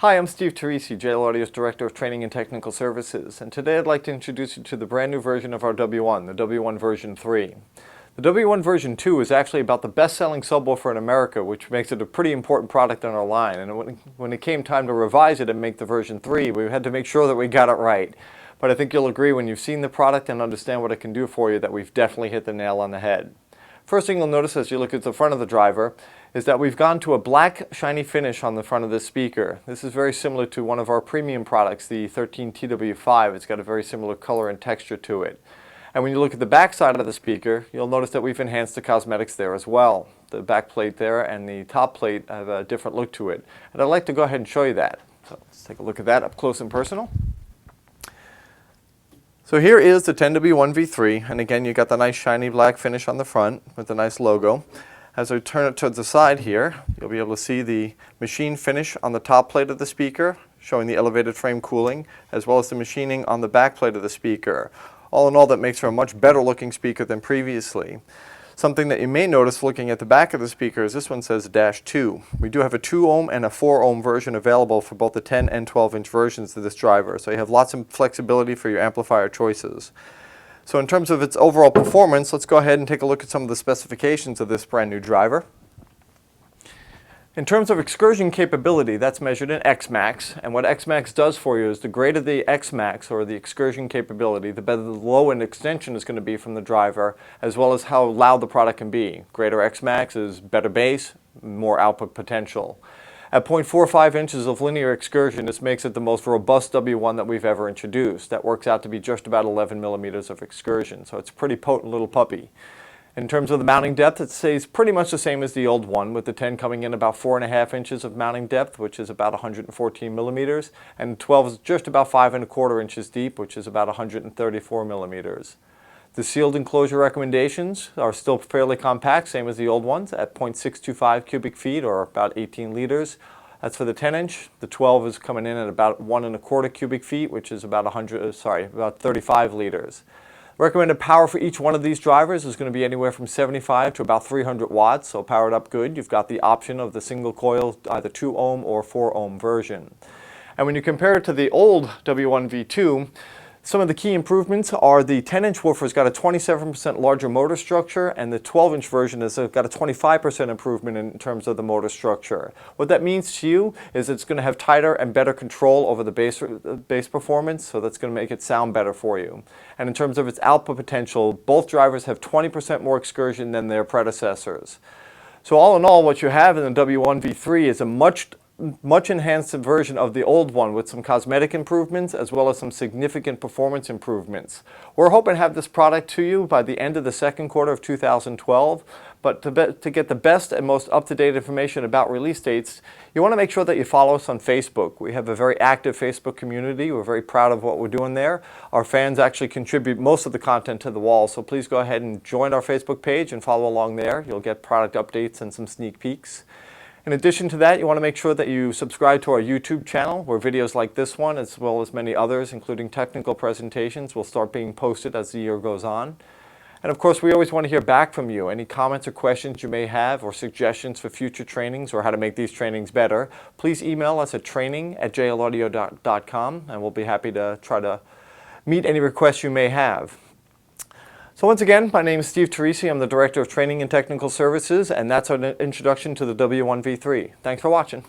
Hi, I'm Steve Teresi, JL Audio's Director of Training and Technical Services, and today I'd like to introduce you to the brand new version of our W1, the W1 version 3. The W1 version 2 is actually about the best-selling subwoofer in America, which makes it a pretty important product in our line, and when it came time to revise it and make the version 3, we had to make sure that we got it right. But I think you'll agree when you've seen the product and understand what it can do for you that we've definitely hit the nail on the head. First thing you'll notice as you look at the front of the driver is that we've gone to a black shiny finish on the front of this speaker. This is very similar to one of our premium products, the 13TW5. It's got a very similar color and texture to it. And when you look at the back side of the speaker, you'll notice that we've enhanced the cosmetics there as well. The back plate there and the top plate have a different look to it. And I'd like to go ahead and show you that. So let's take a look at that up close and personal. So here is the W1v3, and again you got the nice shiny black finish on the front with the nice logo. As I turn it towards the side here, you'll be able to see the machine finish on the top plate of the speaker, showing the elevated frame cooling, as well as the machining on the back plate of the speaker. All in all, that makes for a much better looking speaker than previously. Something that you may notice looking at the back of the speaker is this one says -2. We do have a 2 ohm and a 4 ohm version available for both the 10 and 12-inch versions of this driver, so you have lots of flexibility for your amplifier choices. So in terms of its overall performance, let's go ahead and take a look at some of the specifications of this brand new driver. In terms of excursion capability, that's measured in Xmax, and what Xmax does for you is the greater the Xmax, or the excursion capability, the better the low-end extension is going to be from the driver, as well as how loud the product can be. Greater Xmax is better bass, more output potential. At 0.45 inches of linear excursion, this makes it the most robust W1 that we've ever introduced. That works out to be just about 11 millimeters of excursion, so it's a pretty potent little puppy. In terms of the mounting depth, it stays pretty much the same as the old one, with the 10 coming in about 4.5 inches of mounting depth, which is about 114 millimeters, and 12 is just about 5.25 inches deep, which is about 134 millimeters. The sealed enclosure recommendations are still fairly compact, same as the old ones, at 0.625 cubic feet, or about 18 liters. That's for the 10-inch. The 12 is coming in at about 1.25 cubic feet, which is about 35 liters. Recommended power for each one of these drivers is going to be anywhere from 75 to about 300 watts, so powered up good. You've got the option of the single coil, either 2 ohm or 4 ohm version. And when you compare it to the old W1v2, some of the key improvements are the 10-inch woofer's got a 27% larger motor structure, and the 12-inch version has got a 25% improvement in terms of the motor structure. What that means to you is it's going to have tighter and better control over the bass performance, so that's going to make it sound better for you. And in terms of its output potential, both drivers have 20% more excursion than their predecessors. So all in all, what you have in the W1v3 is a much enhanced version of the old one with some cosmetic improvements as well as some significant performance improvements. We're hoping to have this product to you by the end of the second quarter of 2012, but to get the best and most up-to-date information about release dates, you want to make sure that you follow us on Facebook. We have a very active Facebook community. We're very proud of what we're doing there. Our fans actually contribute most of the content to the wall, so please go ahead and join our Facebook page and follow along there. You'll get product updates and some sneak peeks. In addition to that, you want to make sure that you subscribe to our YouTube channel, where videos like this one, as well as many others, including technical presentations, will start being posted as the year goes on. And of course, we always want to hear back from you. Any comments or questions you may have, or suggestions for future trainings, or how to make these trainings better, please email us at training@jlaudio.com, and we'll be happy to try to meet any requests you may have. So once again, my name is Steve Teresi. I'm the Director of Training and Technical Services, and that's our introduction to the W1v3. Thanks for watching.